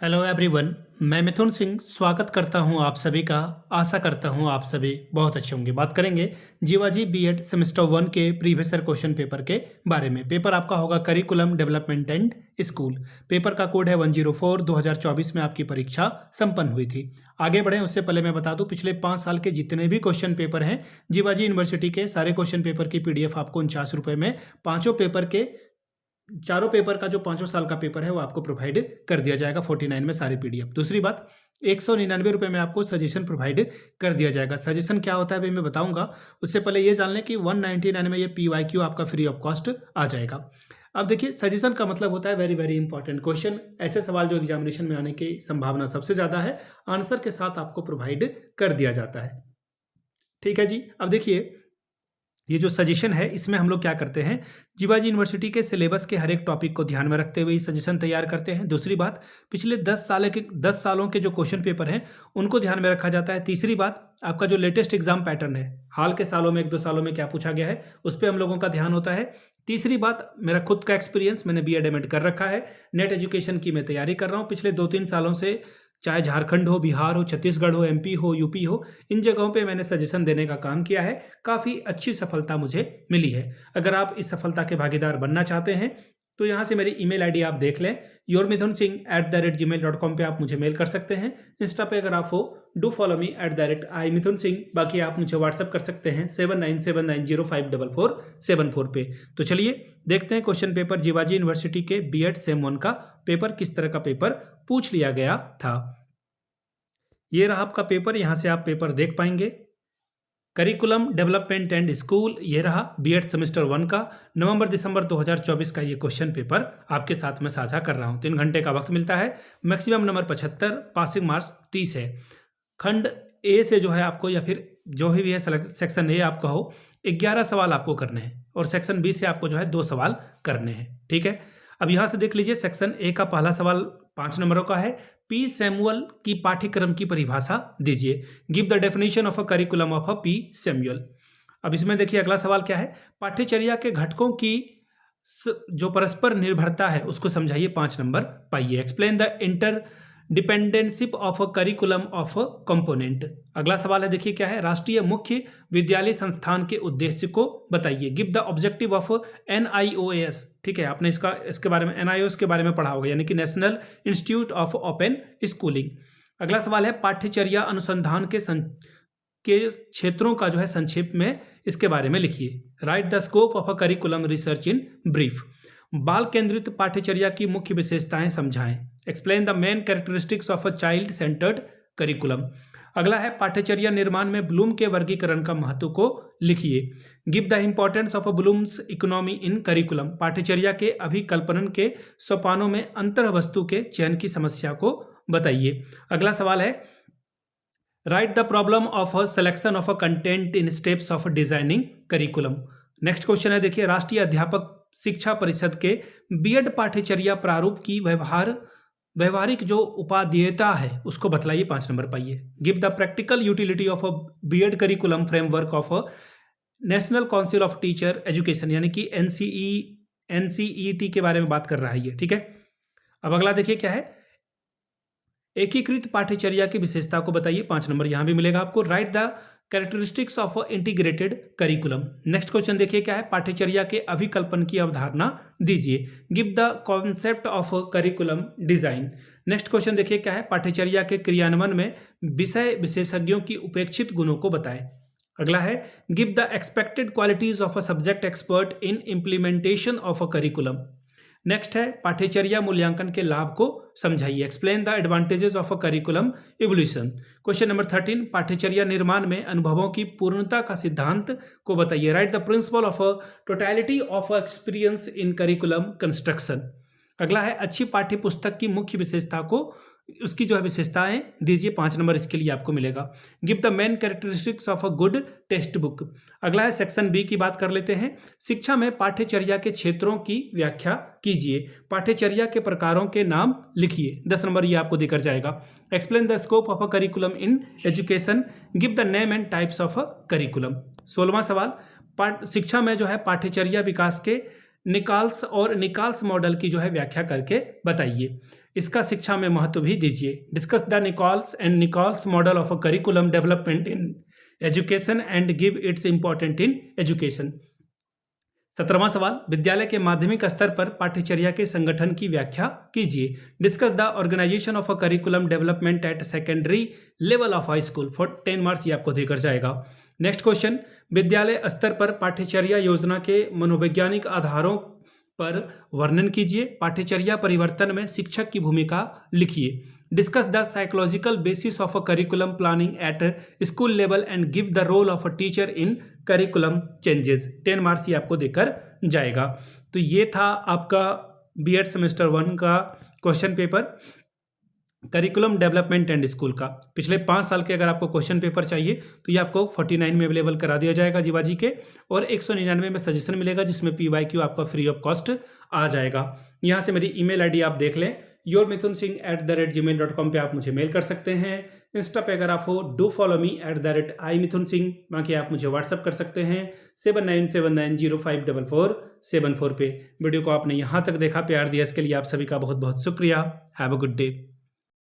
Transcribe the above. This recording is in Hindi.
Hello everyone. मैं मिथुन सिंह स्वागत करता हूं आप सभी का। आशा करता हूं आप सभी बहुत अच्छे होंगे। बात करेंगे जीवाजी बीएड सेमेस्टर 1 के प्रीवियस ईयर क्वेश्चन पेपर के बारे में। पेपर आपका होगा curriculum development and school. Paper का कोड है 104। 2024 में आपकी परीक्षा संपन्न हुई थी। आगे बढ़ें उससे पहले मैं बता दूं, पिछले 5 साल के जितने भी क्वेश्चन पेपर हैं जीवाजी यूनिवर्सिटी के, सारे क्वेश्चन पेपर की पीडीएफ आपको 49 रुपये में चारों पेपर का जो 5 साल का पेपर है वो आपको प्रोवाइड कर दिया जाएगा 49 में सारी पीडीएफ। दूसरी बात, 199 रुपये में आपको सजेशन प्रोवाइड कर दिया जाएगा। सजेशन क्या होता है भाई मैं बताऊंगा, उससे पहले ये जान लें कि 199 में ये PYQ आपका फ्री ऑफ कॉस्ट आ जाएगा। अब देखिए, सजेशन का मतलब होता है वेरी वेरी इंपॉर्टेंट क्वेश्चन, ऐसे सवाल जो एग्जामिनेशन में आने की संभावना सबसे ज़्यादा है, आंसर के साथ आपको प्रोवाइड कर दिया जाता है। ठीक है जी। अब देखिए, ये जो सजेशन है इसमें हम लोग क्या करते हैं, जीवाजी यूनिवर्सिटी के सिलेबस के हर एक टॉपिक को ध्यान में रखते हुए सजेशन तैयार करते हैं। दूसरी बात, पिछले 10 सालों के जो क्वेश्चन पेपर हैं उनको ध्यान में रखा जाता है। तीसरी बात, आपका जो लेटेस्ट एग्जाम पैटर्न है, हाल के सालों में 1-2 सालों में क्या पूछा गया है उस पर हम लोगों का ध्यान होता है। तीसरी बात, मेरा खुद का एक्सपीरियंस, मैंने बीएड एमएड कर रखा है, नेट एजुकेशन की मैं तैयारी कर रहा हूँ पिछले 2-3 सालों से। चाहे झारखंड हो, बिहार हो, छत्तीसगढ़ हो, MP हो, यूपी हो, इन जगहों पे मैंने सजेशन देने का काम किया है। काफ़ी अच्छी सफलता मुझे मिली है। अगर आप इस सफलता के भागीदार बनना चाहते हैं तो यहाँ से मेरी ईमेल आईडी आप देख लें, yourmithunsingh@gmail.com पे आप मुझे मेल कर सकते हैं। इंस्टा पे अगर आप हो, डू फॉलो मी @iMithunSingh। बाकी आप मुझे व्हाट्सअप कर सकते हैं 7979054474 पे। तो चलिए देखते हैं क्वेश्चन पेपर जीवाजी यूनिवर्सिटी के बीएड सेम 1 का पेपर किस तरह का पेपर पूछ लिया गया था। ये रहा आपका पेपर, यहाँ से आप पेपर देख पाएंगे। करिकुलम डेवलपमेंट एंड स्कूल, ये रहा बीएड सेमेस्टर 1 का नवंबर-दिसंबर 2024 का ये क्वेश्चन पेपर आपके साथ में साझा कर रहा हूँ। 3 घंटे का वक्त मिलता है, मैक्सिमम नंबर 75, पासिंग मार्क्स 30 है। खंड ए से जो है आपको, या फिर जो भी है सेक्शन ए आपका हो, 11 सवाल आपको करने हैं और सेक्शन बी से आपको जो है 2 सवाल करने हैं। ठीक है, अब यहाँ से देख लीजिए, सेक्शन ए का पहला सवाल 5 नंबरों का है। पी सैमुअल की पाठ्यक्रम की परिभाषा दीजिए। Give the definition of a curriculum of a P Samuel. अब इसमें देखिए अगला सवाल क्या है, पाठ्यचर्या के घटकों की जो परस्पर निर्भरता है उसको समझाइए, 5 नंबर पाइए। Explain the inter dependentship of a curriculum of a component. अगला सवाल है, देखिए क्या है, राष्ट्रीय मुख्य विद्यालय संस्थान के उद्देश्य को बताइए। Give the objective of NIOS। ठीक है, आपने इसके बारे में NIOS के बारे में पढ़ा होगा, यानी कि national institute of open schooling. अगला सवाल है, पाठ्यचर्या अनुसंधान के क्षेत्रों का जो है संक्षेप में इसके बारे में लिखिए। Right the scope of a curriculum research in brief. बाल केंद्रित पाठ्यचर्या की मुख्य विशेषताएं समझाएं। Explain the main characteristics of a child centred curriculum. अगला है, पाठ्यचर्या निर्माण में ब्लूम के वर्गीकरण का महत्व को लिखिए। Give the importance of a Bloom's economy in curriculum. पाठ्यचर्या के अभिकल्पन के सोपानों में अंतर वस्तु के चयन की समस्या को बताइए। अगला सवाल है, right the problem of a selection of a content in steps of designing curriculum. Next question है, देखिए, राष्ट्रीय अध्यापक शिक्षा परिषद के बीएड पाठ्यचर्या प्रारूप की व्यवहारिक जो उपादेयता है उसको बतलाइए, 5 नंबर पाइए। Give the practical utility of a BEd curriculum framework of a national council of teacher education, यानी कि NCET के बारे में बात कर रहा है ये। ठीक है, अब अगला देखिए क्या है, एकीकृत पाठ्यचर्या की विशेषता को बताइए, 5 नंबर यहां भी मिलेगा आपको। Right the characteristics of integrated curriculum. Next question देखिए क्या है, पाठ्यचर्या के अभिकल्पन की अवधारणा दीजिए। Give the concept of curriculum design. Next question देखिए क्या है, पाठ्यचर्या के क्रियान्वयन में विषय विशेषज्ञों की उपेक्षित गुणों को बताएं। अगला है, give the expected qualities of a subject expert in implementation of a curriculum. Next है, पाठ्यचर्या मूल्यांकन के लाभ को समझाइए। Explain the advantages of a curriculum evolution. Question number 13, पाठ्यचर्या निर्माण में अनुभवों की पूर्णता का सिद्धांत को बताइए। Right the principle of a totality of experience in curriculum construction. अगला है, अच्छी पाठ्य पुस्तक की मुख्य विशेषता को, उसकी जो है विशेषताएं दीजिए, 5 नंबर इसके लिए आपको मिलेगा। Give the main characteristics of a good text book. अगला है, सेक्शन बी की बात कर लेते हैं। शिक्षा में पाठ्यचर्या के क्षेत्रों की व्याख्या कीजिए। पाठ्यचर्या के प्रकारों के नाम लिखिए, 10 नंबर ये आपको देकर जाएगा। Explain the scope of a curriculum in education. Give the name and types of a curriculum. 16वां सवाल, शिक्षा में जो है पाठ्यचर्या विकास के निकाल्स और निकाल्स मॉडल की जो है व्याख्या करके बताइए। इसका शिक्षा में महत्व भी दीजिए। Discuss the Nicholls and Nicholls model of a curriculum development in education and give its important in education. 17वां सवाल, विद्यालय के माध्यमिक स्तर पर पाठ्यचर्या के संगठन की व्याख्या कीजिए। Discuss the organisation of a curriculum development at secondary level of high school. For 10 marks ये आपको देकर जाएगा। नेक्स्ट क्वेश्चन, विद्यालय स्तर पर पाठ्यचर्या योजना के मनोवैज्ञानिक आधारों पर वर्णन कीजिए। पाठ्यचर्या परिवर्तन में शिक्षक की भूमिका लिखिए। Discuss the psychological basis of a curriculum planning at school level and give the role of a teacher in curriculum changes. 10 marks ये आपको देकर जाएगा। तो ये था आपका बीएड सेमेस्टर 1 का question paper curriculum development and school का। पिछले 5 साल के अगर आपको क्वेश्चन पेपर चाहिए तो ये आपको 49 में अवेलेबल करा दिया जाएगा जीवाजी के, और 199 में सजेशन मिलेगा जिसमें PYQ आपका फ्री ऑफ कॉस्ट आ जाएगा। यहाँ से मेरी email ID आप देख लें, yourmithunsingh@gmail.com पे आप मुझे मेल कर सकते हैं। इंस्टा पे अगर आप हो डू फॉलो मी @imithunsingh, बाकी आप मुझे व्हाट्सअप कर सकते हैं 7979054474 पे। वीडियो को आपने यहाँ तक देखा, प्यार दिया, इसके लिए आप सभी का बहुत बहुत शुक्रिया। Have a good day.